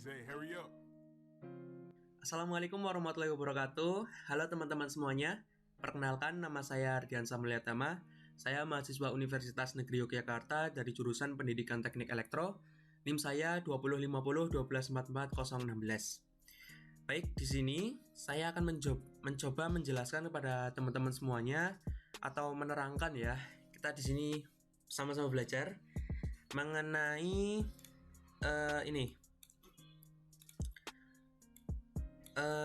Zay, hurry up. Assalamualaikum warahmatullahi wabarakatuh. Halo teman-teman semuanya. Perkenalkan, nama saya Ardiansa Mulyatama. Saya mahasiswa Universitas Negeri Yogyakarta dari jurusan Pendidikan Teknik Elektro. NIM saya 2050 1244016. Baik, di sini saya akan mencoba menjelaskan kepada teman-teman semuanya atau menerangkan ya. Kita di sini sama-sama belajar mengenai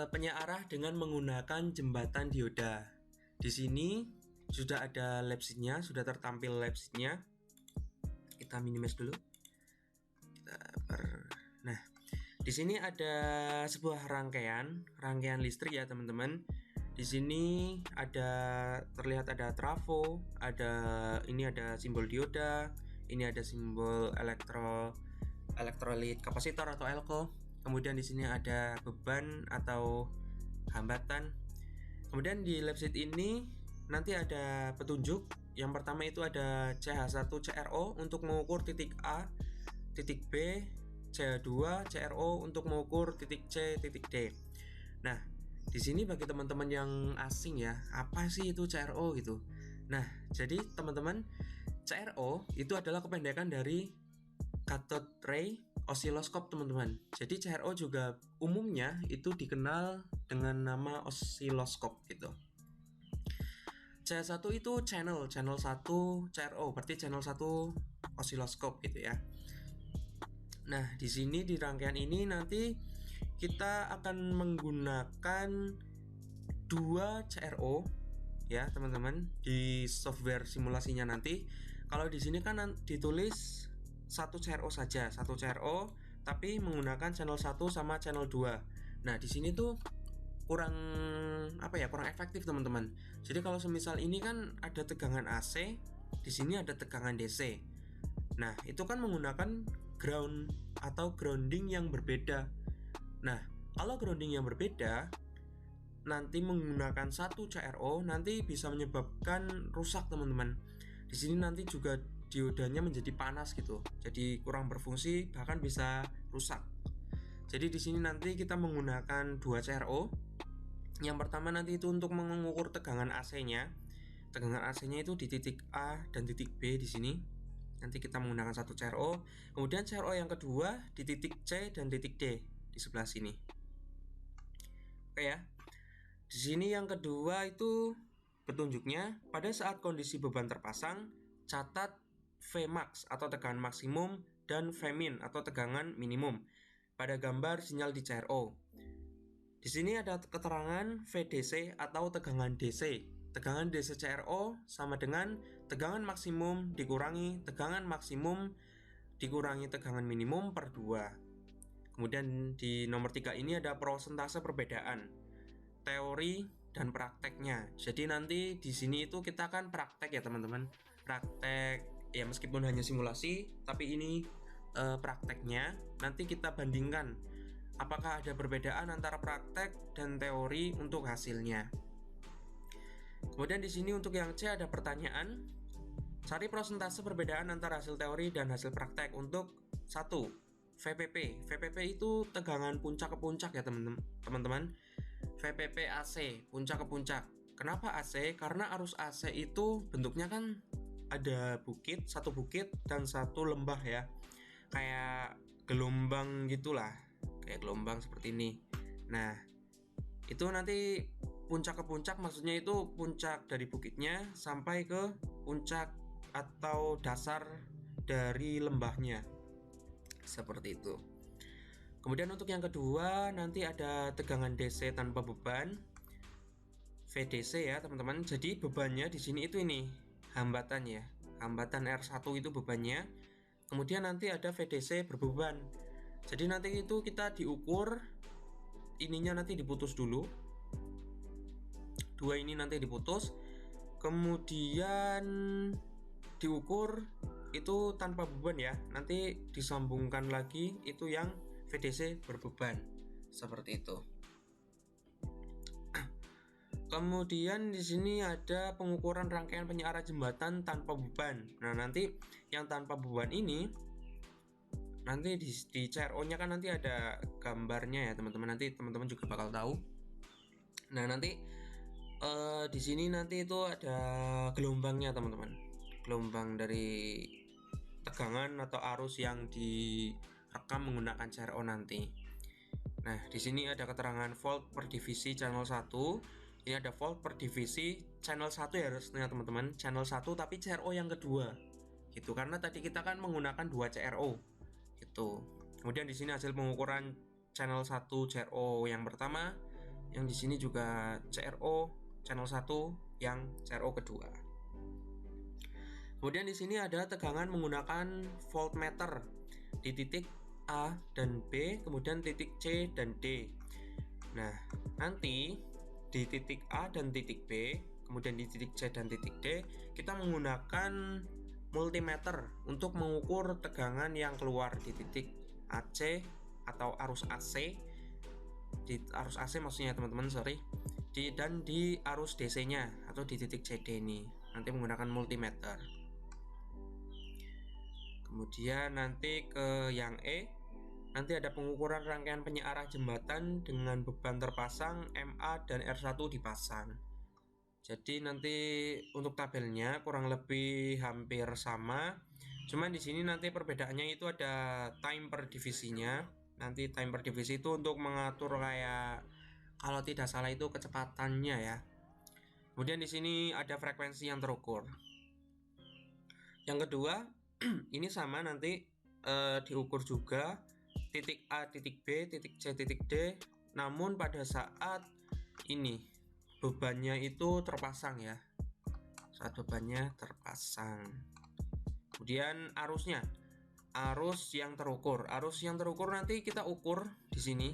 penyearah dengan menggunakan jembatan dioda. Di sini sudah ada lab sheet-nya, sudah tertampil lab sheet-nya. Kita minimize dulu. Nah, di sini ada sebuah rangkaian listrik ya teman-teman. Di sini terlihat ada trafo, ada simbol dioda, ini ada simbol elektrolit kapasitor atau elko. Kemudian di sini ada beban atau hambatan. Kemudian di lab sheet ini nanti ada petunjuk. Yang pertama itu ada CH1 CRO untuk mengukur titik A, titik B, CH2 CRO untuk mengukur titik C, titik D. Nah, di sini bagi teman-teman yang asing ya, apa sih itu CRO gitu. Nah, jadi teman-teman, CRO itu adalah kependekan dari cathode ray osiloskop teman-teman. Jadi CRO juga umumnya itu dikenal dengan nama osiloskop gitu. CH1 itu channel 1 CRO, berarti channel 1 osiloskop gitu ya. Nah, di sini di rangkaian ini nanti kita akan menggunakan 2 CRO ya, teman-teman, di software simulasinya nanti. Kalau di sini kan ditulis satu CRO saja, satu CRO tapi menggunakan channel 1 sama channel 2. Nah, di sini tuh kurang efektif teman-teman. Jadi kalau semisal ini kan ada tegangan AC, di sini ada tegangan DC. Nah, itu kan menggunakan ground atau grounding yang berbeda. Nah, kalau grounding yang berbeda nanti menggunakan satu CRO nanti bisa menyebabkan rusak teman-teman. Di sini nanti juga diodanya menjadi panas gitu, jadi kurang berfungsi, bahkan bisa rusak. Jadi di sini nanti kita menggunakan 2 CRO. Yang pertama nanti itu untuk mengukur tegangan AC-nya. Tegangan AC-nya itu di titik A dan titik B di sini. Nanti kita menggunakan satu CRO. Kemudian CRO yang kedua di titik C dan titik D di sebelah sini. Oke ya. Di sini yang kedua itu petunjuknya, pada saat kondisi beban terpasang, catat Vmax atau tegangan maksimum dan Vmin atau tegangan minimum pada gambar sinyal di CRO. Di sini ada keterangan VDC atau tegangan DC. Tegangan DC CRO sama dengan tegangan maksimum dikurangi tegangan maksimum dikurangi tegangan minimum per 2. Kemudian di nomor 3 ini ada prosentase perbedaan teori dan prakteknya. Jadi nanti di sini itu kita akan praktek ya teman-teman. Praktek ya, meskipun hanya simulasi, tapi ini prakteknya. Nanti kita bandingkan apakah ada perbedaan antara praktek dan teori untuk hasilnya. Kemudian di sini untuk yang C ada pertanyaan. Cari prosentase perbedaan antara hasil teori dan hasil praktek untuk 1. VPP. VPP itu tegangan puncak ke puncak ya teman-teman. VPP AC, puncak ke puncak. Kenapa AC? Karena arus AC itu bentuknya kan ada satu bukit dan satu lembah ya. Kayak gelombang gitulah. Kayak gelombang seperti ini. Nah, itu nanti puncak ke puncak, maksudnya itu puncak dari bukitnya sampai ke puncak atau dasar dari lembahnya. Seperti itu. Kemudian untuk yang kedua nanti ada tegangan DC tanpa beban, VDC ya teman-teman. Jadi bebannya di sini itu hambatan ya. Hambatan R1 itu bebannya. Kemudian nanti ada VDC berbeban. Jadi nanti itu kita diukur, ininya nanti diputus dulu. 2 ini nanti diputus. Kemudian diukur itu tanpa beban ya. Nanti disambungkan lagi itu yang VDC berbeban. Seperti itu. Kemudian di sini ada pengukuran rangkaian penyearah jembatan tanpa beban. Nah, nanti yang tanpa beban ini nanti di CRO-nya kan nanti ada gambarnya ya teman-teman, nanti teman-teman juga bakal tahu. Nah nanti di sini nanti itu ada gelombangnya teman-teman, gelombang dari tegangan atau arus yang direkam menggunakan CRO nanti. Nah di sini ada keterangan volt per divisi channel 1. Ini ada volt per divisi channel 1 ya harusnya teman-teman, channel 1 tapi CRO yang kedua gitu, karena tadi kita kan menggunakan 2 CRO gitu. Kemudian di sini hasil pengukuran channel 1 CRO yang pertama, yang di sini juga CRO channel 1 yang CRO kedua. Kemudian di sini ada tegangan menggunakan voltmeter di titik A dan B, kemudian titik C dan D. Nah, nanti di titik A dan titik B, kemudian di titik C dan titik D, kita menggunakan multimeter untuk mengukur tegangan yang keluar di titik AC atau arus AC. Di arus AC maksudnya teman-teman, sorry. Dan di arus DC-nya atau di titik CD ini, nanti menggunakan multimeter. Kemudian nanti ke yang E, nanti ada pengukuran rangkaian penyearah jembatan dengan beban terpasang MA dan R1 dipasang. Jadi nanti untuk tabelnya kurang lebih hampir sama. Cuman di sini nanti perbedaannya itu ada time per divisinya. Nanti time per divisi itu untuk mengatur kayak kalau tidak salah itu kecepatannya ya. Kemudian di sini ada frekuensi yang terukur. Yang kedua, ini sama nanti diukur juga titik A, titik B, titik C, titik D. Namun pada saat ini bebannya itu terpasang ya. Saat bebannya terpasang. Kemudian arusnya, arus yang terukur. Arus yang terukur nanti kita ukur di sini.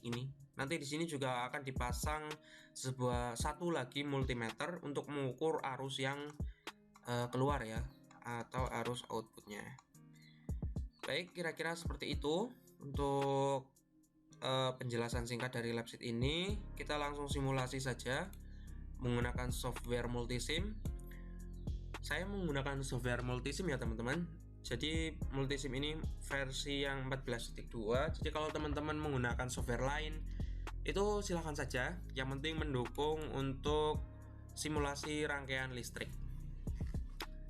Ini. Nanti di sini juga akan dipasang satu lagi multimeter untuk mengukur arus yang keluar ya, atau arus outputnya. Baik, kira-kira seperti itu untuk penjelasan singkat dari LabSheet ini. Kita langsung simulasi saja menggunakan software multisim. Saya menggunakan software multisim ya teman-teman. Jadi multisim ini versi yang 14.2. Jadi kalau teman-teman menggunakan software lain itu silahkan saja, yang penting mendukung untuk simulasi rangkaian listrik.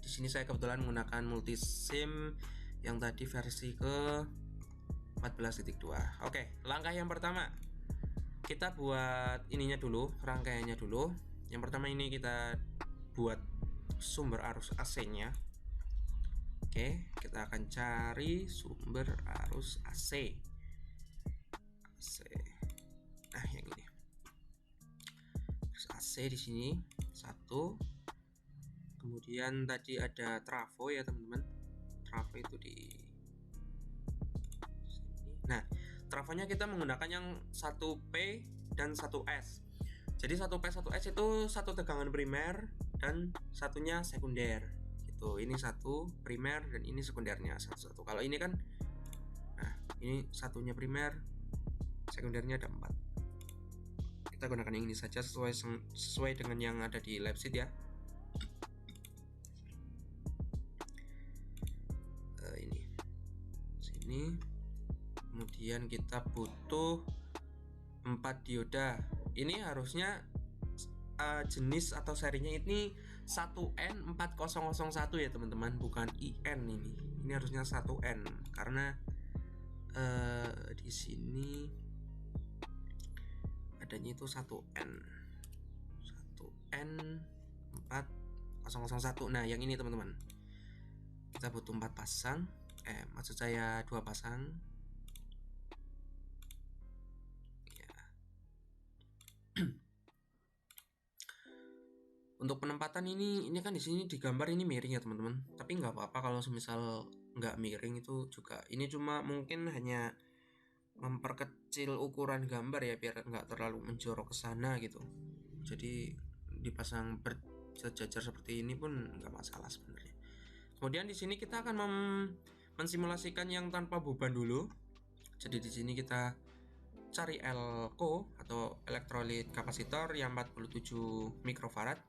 Di sini saya kebetulan menggunakan multisim yang tadi versi ke 14.2. Oke, langkah yang pertama kita buat ininya dulu, rangkaiannya dulu. Yang pertama ini kita buat sumber arus AC-nya. Oke, kita akan cari sumber arus AC. Nah, yang ini. Arus AC di sini satu. Kemudian tadi ada trafo ya teman-teman. Trafo itu di sini. Nah, trafonya kita menggunakan yang 1P dan 1S. Jadi 1P 1S itu satu tegangan primer dan satunya sekunder. Gitu. Ini satu primer dan ini sekundernya satu-satu. Kalau ini kan, nah ini satunya primer, sekundernya ada 4. Kita gunakan yang ini saja sesuai dengan yang ada di LabSheet ya. Ini sini. Kemudian kita butuh 4 dioda. Ini harusnya jenis atau serinya ini 1N4001 ya teman-teman, bukan IN ini. Ini harusnya 1N karena di sini adanya itu 1N 1N4001. Nah, yang ini teman-teman. Kita butuh 4 pasang. Maksud saya 2 pasang. Ya. Untuk penempatan ini kan di sini digambar ini miring ya teman-teman. Tapi nggak apa-apa kalau semisal nggak miring, itu juga. Ini cuma mungkin hanya memperkecil ukuran gambar ya biar nggak terlalu menjorok ke sana gitu. Jadi dipasang bersejajar seperti ini pun nggak masalah sebenarnya. Kemudian di sini kita akan mensimulasikan yang tanpa beban dulu. Jadi di sini kita cari Elco atau elektrolit kapasitor yang 47 mikrofarad.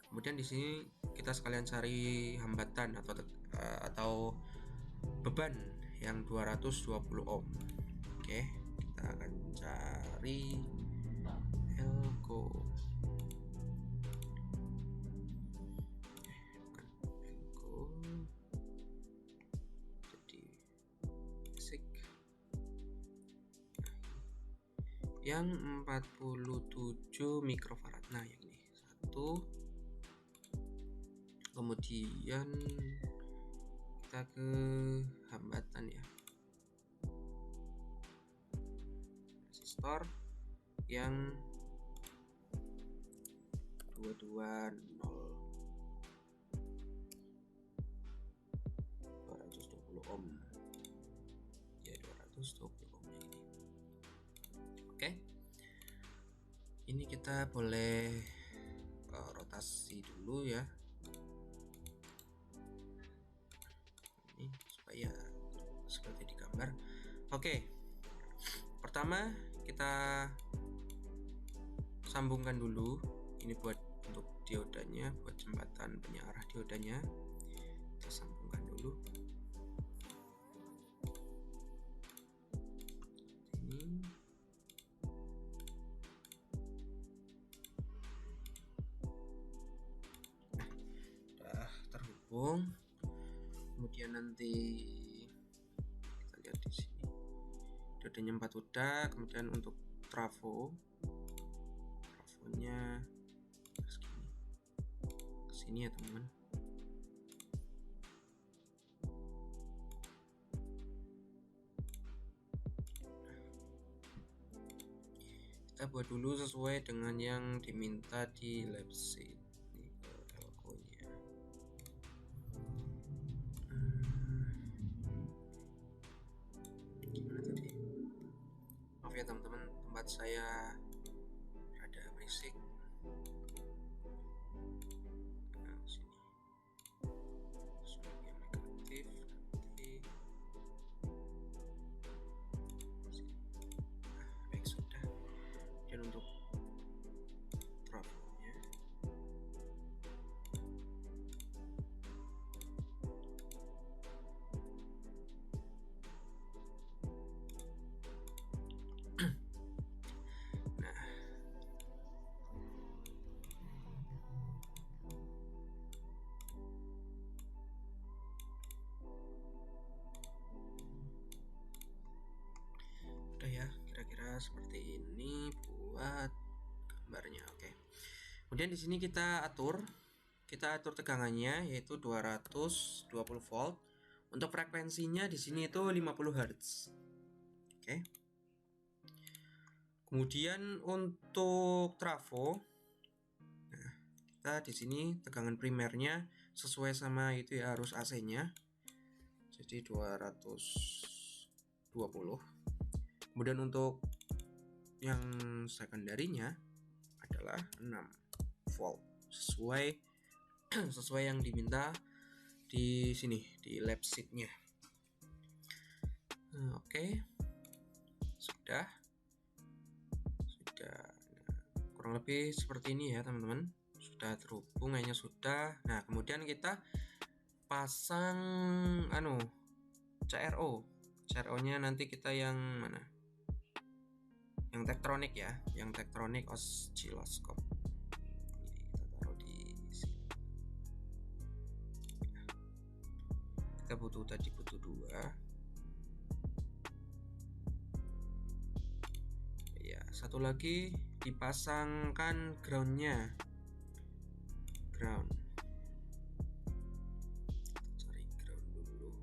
Kemudian di sini kita sekalian cari hambatan atau beban yang 220 ohm. Oke, kita akan cari Elko. Jadi basic yang 47 mikrofarad. Nah, yang ini satu. Kemudian kita ke hambatan ya, resistor yang 220 ohm ya, 220 ohm ini. Oke, ini kita boleh rotasi dulu ya, ini supaya seperti di gambar. Oke, pertama kita sambungkan dulu ini buat untuk diodanya, buat jembatan penyearah diodanya. Kita sambungkan dulu ini. Udah terhubung. Kemudian nanti kita lihat di sini diodanya 4 udah. Kemudian untuk trafonya kesini ya teman-teman. Kita buat dulu sesuai dengan yang diminta di lab sheet. Ini ke Elko-nya. Gimana tadi? Maaf ya teman-teman, tempat saya ada berisik. Nah, sini. Sebagai negatif nanti. Baik, sudah. Dan untuk trafonya udah ya, kira-kira seperti ini buat gambarnya. Oke. Kemudian di sini kita atur tegangannya yaitu 220 volt. Untuk frekuensinya di sini itu 50 Hz. Oke. Kemudian untuk trafo, nah, kita di sini tegangan primernya sesuai sama itu ya, arus AC-nya. Jadi 220. Kemudian untuk yang sekunderinya adalah 6 volt sesuai yang diminta di sini di lab sheet-nya. Oke. Sudah. Nah, kurang lebih seperti ini ya teman-teman. Sudah terhubung, hanya sudah. Nah, kemudian kita pasang CRO-nya nanti kita yang mana? Yang Tektronix ya, yang Tektronix oscilloscope. Ini kita taruh di sini. Kita butuh 2. Ya, satu lagi dipasangkan groundnya. Ground. Cari ground dulu.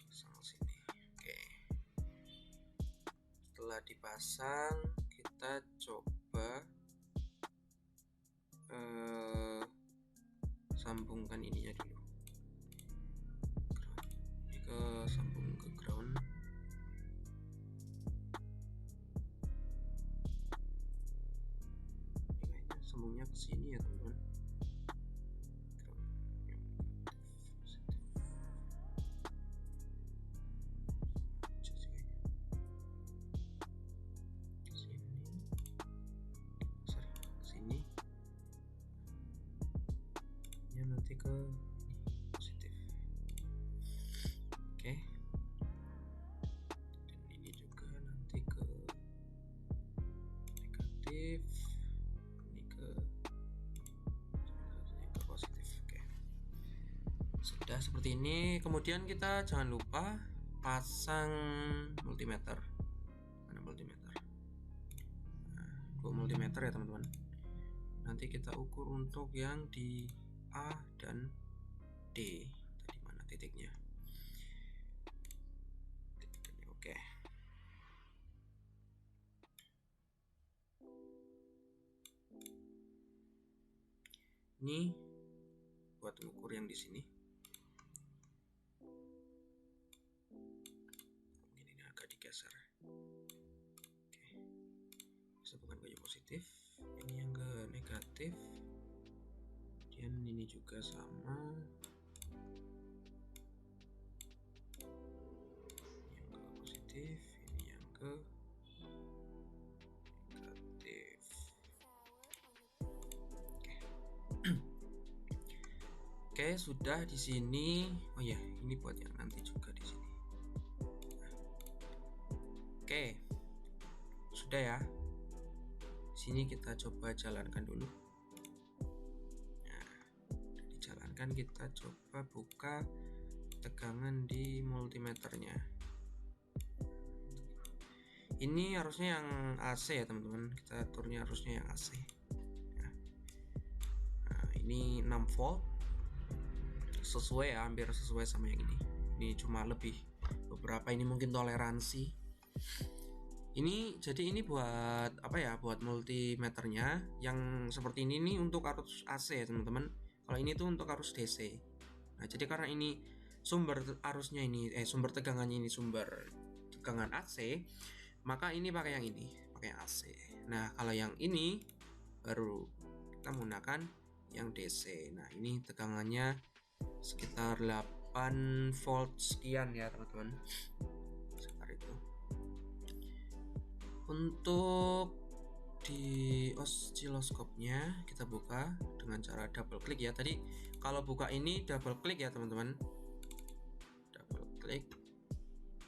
Pasang sini. Oke. Setelah dipasang, kita coba sambungkan ininya dulu. Ini ke sambung ke ground. Ini kayaknya sambungnya ke sini ya teman-teman. seperti ini. Kemudian kita jangan lupa pasang multimeter. Mana multimeter? Nah, 2 multimeter ya teman-teman. Nanti kita ukur untuk yang di A dan D. Tadi mana titiknya? Oke. Ini buat ukur yang di sini. Mungkin ini agak digeser. Oke. Bisa bukan ke positif. Ini yang ke negatif. Dan ini juga sama. Yang ke positif, ini yang ke negatif. Oke, sudah di sini. Oh ya, ini buat yang nanti juga di sini. Oke, sudah ya. Sini kita coba jalankan dulu. Nah, dijalankan, kita coba buka tegangan di multimeternya. Ini harusnya yang AC ya teman-teman. Kita aturnya harusnya yang AC. Nah, ini 6 volt. Sesuai ya, hampir sesuai sama yang ini cuma lebih beberapa, ini mungkin toleransi. Ini jadi ini buat apa ya, buat multimeternya yang seperti ini nih untuk arus AC ya teman-teman. Kalau ini tuh untuk arus DC. Nah jadi karena ini sumber arusnya ini sumber tegangannya ini sumber tegangan AC, maka ini pakai yang ini, pakai AC. Nah kalau yang ini baru kita menggunakan yang DC. Nah ini tegangannya sekitar 8 volt sekian ya teman-teman, sekitar itu. Untuk di osiloskopnya kita buka dengan cara double klik ya. Tadi kalau buka ini double klik ya teman-teman, double klik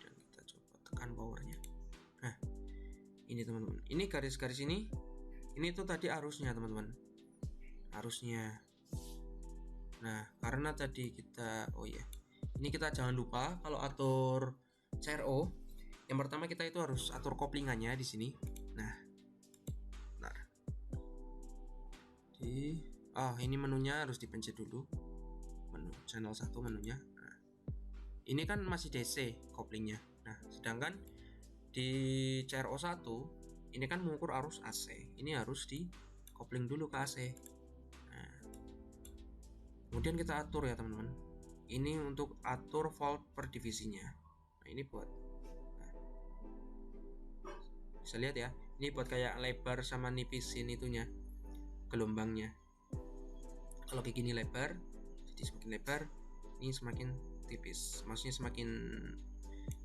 dan kita coba tekan powernya. Nah ini teman-teman, ini garis-garis ini tuh tadi arusnya teman-teman, arusnya. Nah karena tadi kita ini kita jangan lupa kalau atur CRO, yang pertama kita itu harus atur koplingannya di sini. Nah bentar, ini menunya harus dipencet dulu, menu channel 1 menunya. Nah ini kan masih DC koplingnya. Nah sedangkan di CRO 1 ini kan mengukur arus AC, ini harus di kopling dulu ke AC. Kemudian kita atur ya teman-teman, ini untuk atur volt per divisinya. Nah ini buat, bisa lihat ya, ini buat kayak lebar sama nipisin itunya, gelombangnya. Kalau kayak gini lebar, jadi semakin lebar, ini semakin tipis, maksudnya semakin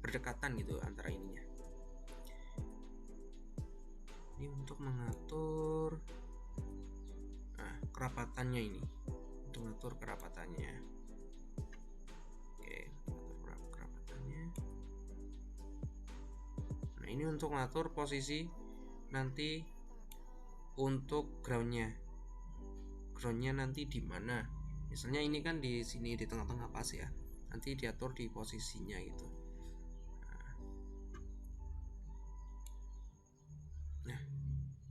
berdekatan gitu antara ininya. Ini untuk mengatur kerapatannya ini. Untuk mengatur kerapatannya. Oke, atur kerapatannya. Nah ini untuk mengatur posisi nanti untuk groundnya nanti di mana. Misalnya ini kan di sini di tengah-tengah pas ya, nanti diatur di posisinya gitu. Nah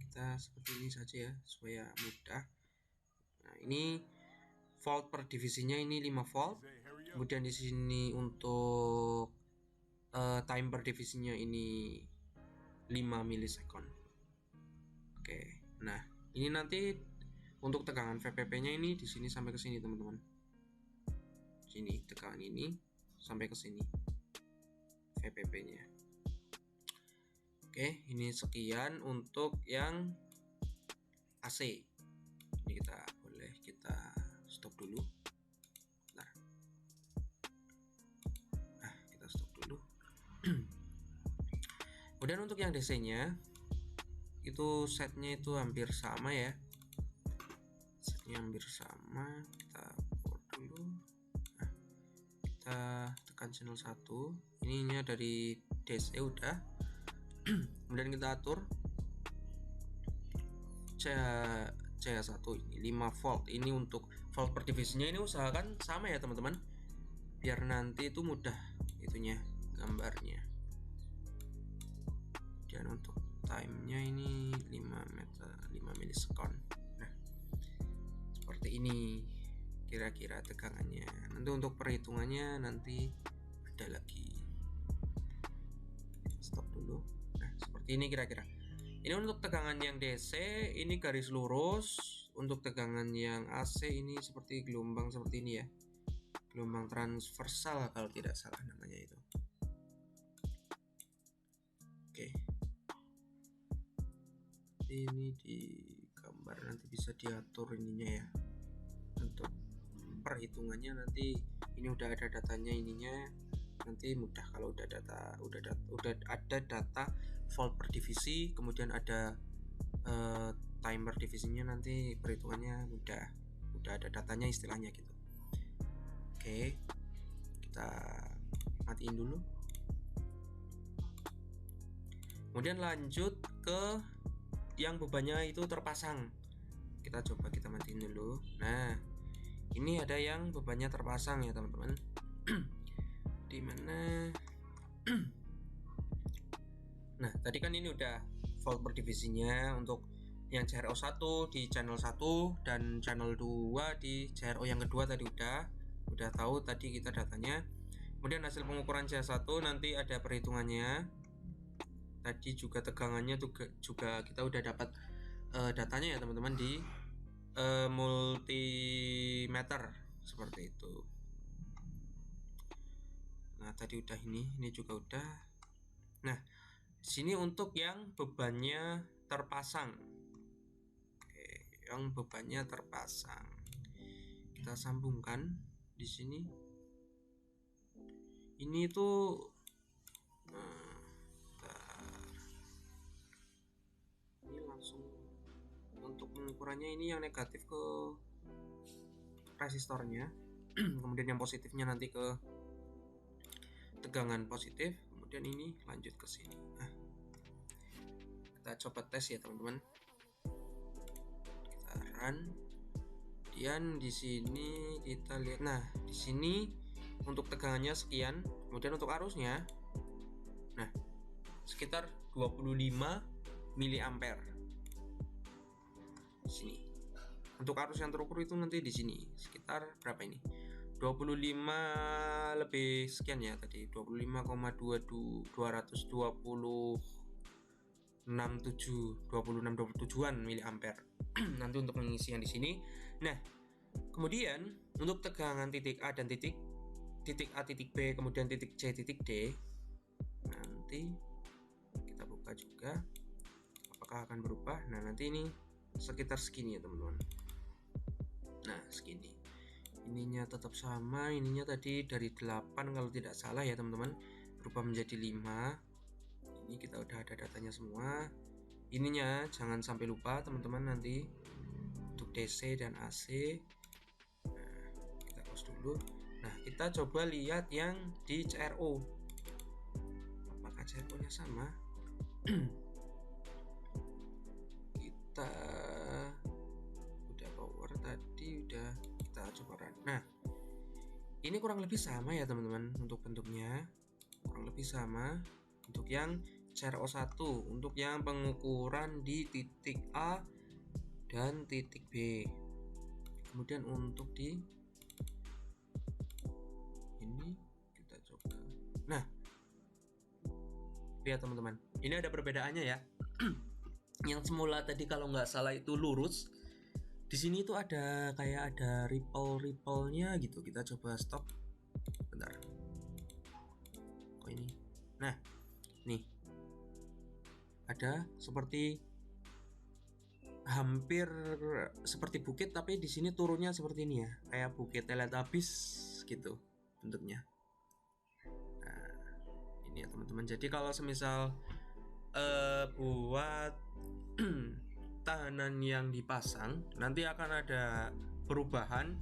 kita seperti ini saja ya supaya mudah. Nah ini volt per divisinya ini 5 volt. Kemudian di sini untuk time per divisinya ini 5 milisekund. Oke. Nah, ini nanti untuk tegangan VPP-nya ini di sini sampai ke sini, teman-teman. Sini tegangan ini sampai ke sini VPP-nya. Oke, ini sekian untuk yang AC. Ini kita stop dulu. Kita stop dulu. Kemudian untuk yang DC-nya itu setnya itu hampir sama ya. Setnya hampir sama. Kita power dulu. Nah, kita tekan channel 1. Ininya dari DC udah. Kemudian kita atur CH1 ini 5 volt. Ini untuk volt per divisinya ini usahakan sama ya teman-teman. biar nanti itu mudah itunya gambarnya. Dan untuk timenya ini 5 milisekon. Nah, seperti ini kira-kira tegangannya. Nanti untuk perhitungannya nanti ada lagi. Stop dulu. Nah, seperti ini kira-kira. Ini untuk tegangan yang DC ini garis lurus. Untuk tegangan yang AC ini seperti gelombang seperti ini ya, gelombang transversal kalau tidak salah namanya itu. Oke, ini di gambar nanti bisa diatur ininya ya. Untuk perhitungannya nanti ini udah ada datanya ininya, nanti mudah kalau udah ada data volt per divisi, kemudian ada timer divisinya, nanti perhitungannya udah ada datanya istilahnya gitu. Oke, kita matiin dulu, kemudian lanjut ke yang bebannya itu terpasang. Kita coba kita matiin dulu. Nah, ini ada yang bebannya terpasang ya teman-teman. Di mana? Nah, tadi kan ini udah volt per divisinya untuk yang CRO 1 di channel 1 dan channel 2 di CRO yang kedua tadi udah tahu tadi kita datanya. Kemudian hasil pengukuran CH1 nanti ada perhitungannya. Tadi juga tegangannya juga kita udah dapat datanya ya teman-teman di multimeter seperti itu. Nah, tadi udah ini juga udah. Nah, sini untuk yang bebannya terpasang. Oke, yang bebannya terpasang. Kita sambungkan di sini. Ini tuh ini langsung untuk pengukurannya ini yang negatif ke resistornya. Kemudian yang positifnya nanti ke tegangan positif, kemudian ini lanjut ke sini. Nah, kita coba tes ya teman-teman. Kita run. Kemudian di sini kita lihat. Nah, di sini untuk tegangannya sekian, kemudian untuk arusnya nah sekitar 25 miliampere. Di sini. Untuk arus yang terukur itu nanti di sini sekitar berapa ini? 25 lebih sekian ya tadi, 26,27 miliampere. Nanti untuk pengisian di sini. Nah, kemudian untuk tegangan titik A dan titik A titik B kemudian titik C titik D, nanti kita buka juga apakah akan berubah. Nah, nanti ini sekitar segini ya teman-teman. Nah, segini. Ininya tetap sama, ininya tadi dari 8 kalau tidak salah ya teman-teman, berubah menjadi 5. Ini kita udah ada datanya semua. Ininya jangan sampai lupa teman-teman nanti untuk DC dan AC. Nah, kita close dulu. Nah, kita coba lihat yang di CRO. Apakah CRO-nya sama? Kita udah power tadi, udah kita coba run. Nah, ini kurang lebih sama ya teman-teman untuk bentuknya. Kurang lebih sama untuk yang CRO 1 untuk yang pengukuran di titik A dan titik B. Kemudian untuk di ini kita coba. Nah, lihat teman-teman, ini ada perbedaannya ya. Yang semula tadi kalau nggak salah itu lurus, di sini tuh ada kayak ada ripple-nya gitu. Kita coba stop bentar. Kok ini? Nah, nih ada seperti hampir seperti bukit, tapi di sini turunnya seperti ini ya, kayak bukit Teletubbies gitu bentuknya. Nah, ini ya teman-teman. Jadi kalau semisal buat tahanan yang dipasang, nanti akan ada perubahan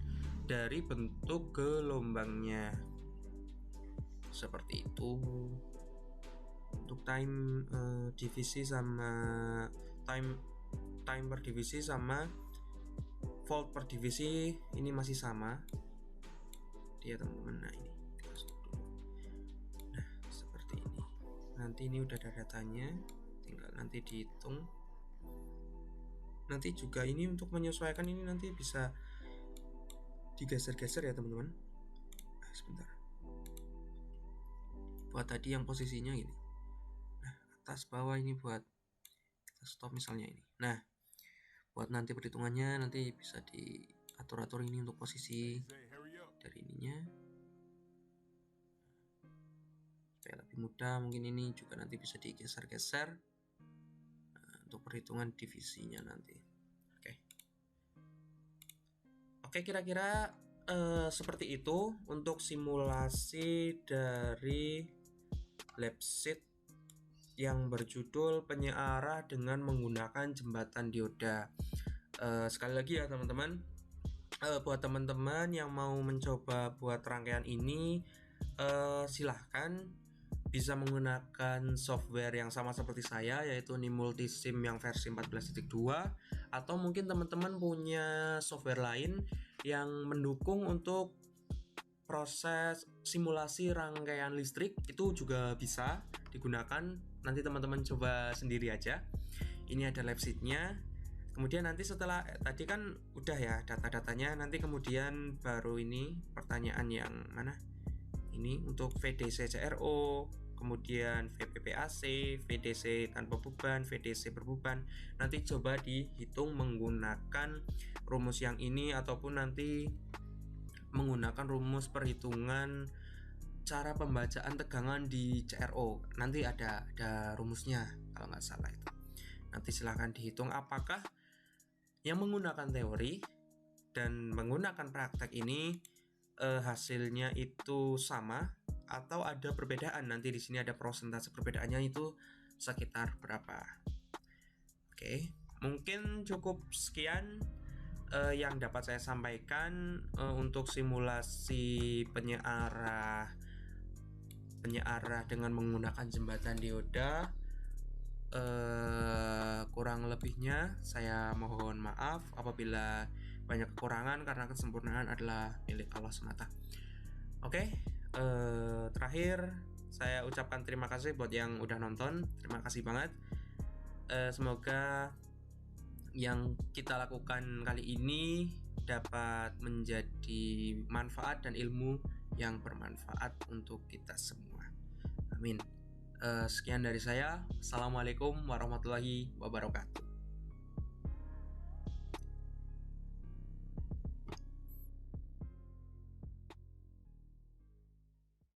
dari bentuk gelombangnya seperti itu. Untuk time divisi sama time per divisi sama volt per divisi ini masih sama ya teman-teman. Nah, ini nanti ini udah ada datanya, tinggal nanti dihitung. Nanti juga ini untuk menyesuaikan ini nanti bisa digeser-geser ya teman-teman. Sebentar, buat tadi yang posisinya gini, nah atas bawah ini buat kita stop misalnya ini. Nah buat nanti perhitungannya nanti bisa diatur-atur ini untuk posisi dari ininya supaya lebih mudah. Mungkin ini juga nanti bisa digeser-geser untuk perhitungan divisinya nanti. Oke, kira-kira seperti itu untuk simulasi dari lab sheet yang berjudul penyearah dengan menggunakan jembatan dioda. Sekali lagi ya teman-teman, buat teman-teman yang mau mencoba buat rangkaian ini, silahkan bisa menggunakan software yang sama seperti saya, yaitu Nim Multisim yang versi 14.2, atau mungkin teman-teman punya software lain yang mendukung untuk proses simulasi rangkaian listrik, itu juga bisa digunakan. Nanti teman-teman coba sendiri aja. Ini ada lab sheet-nya. Kemudian nanti setelah tadi kan udah ya data-datanya, nanti kemudian baru ini pertanyaan yang mana? Ini untuk VDC CRO, kemudian VPPAC, VDC tanpa beban, VDC berbeban. Nanti coba dihitung menggunakan rumus yang ini ataupun nanti menggunakan rumus perhitungan cara pembacaan tegangan di CRO. Nanti ada rumusnya kalau nggak salah itu. Nanti silahkan dihitung apakah yang menggunakan teori dan menggunakan praktek ini hasilnya itu sama atau ada perbedaan. Nanti di sini ada persentase perbedaannya itu sekitar berapa. Oke, mungkin cukup sekian yang dapat saya sampaikan untuk simulasi penyearah dengan menggunakan jembatan dioda. Kurang lebihnya saya mohon maaf apabila banyak kekurangan, karena kesempurnaan adalah milik Allah semata. Oke, terakhir saya ucapkan terima kasih buat yang udah nonton. Terima kasih banget. Semoga yang kita lakukan kali ini dapat menjadi manfaat dan ilmu yang bermanfaat untuk kita semua. Amin. Sekian dari saya. Assalamualaikum warahmatullahi wabarakatuh.